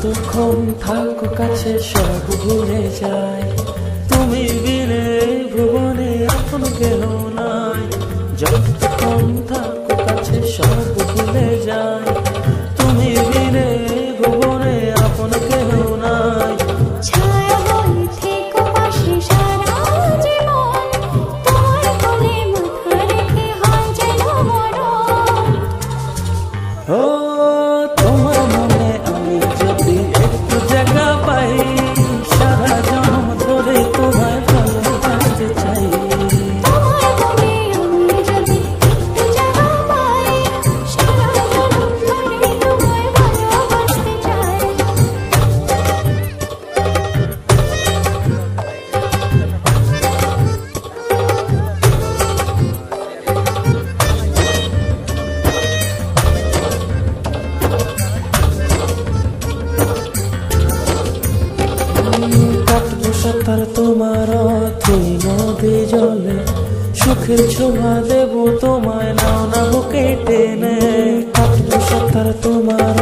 যতক্ষণ থাকো কাছে সব ভুলে যায়, তুমি বিনে ভুবনে আপন কেহ নাই। যতক্ষণ থাকো কাছে সব ভুলে যায়, তুমি বিনে ভুবনে আপন কেহ নাই। ছায়া হয়ে থেকো পাশে সারা জীবন, তোমার কোলে মাথা রেখে হয় যেন মরণ। ও তোমার মনে আমি যদি একটু জায়গা পাই, সারা জন্ম ধরে তোমায় ভালোবাসতে চাই। তোমার মনে আমি যদি একটু জায়গা পাই, সারা জনম ধরে তোমায় ভালোবাসতে চাই। কাটবো সাঁতার তোমার তুই নদী জলে, সুখের ছোঁয়া দেবো তোমায়, নাও না বুকে টেনে। কাটবো সাঁতার তোমার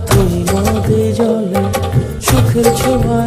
তুই নদী জলে, সুখের ছোঁয়া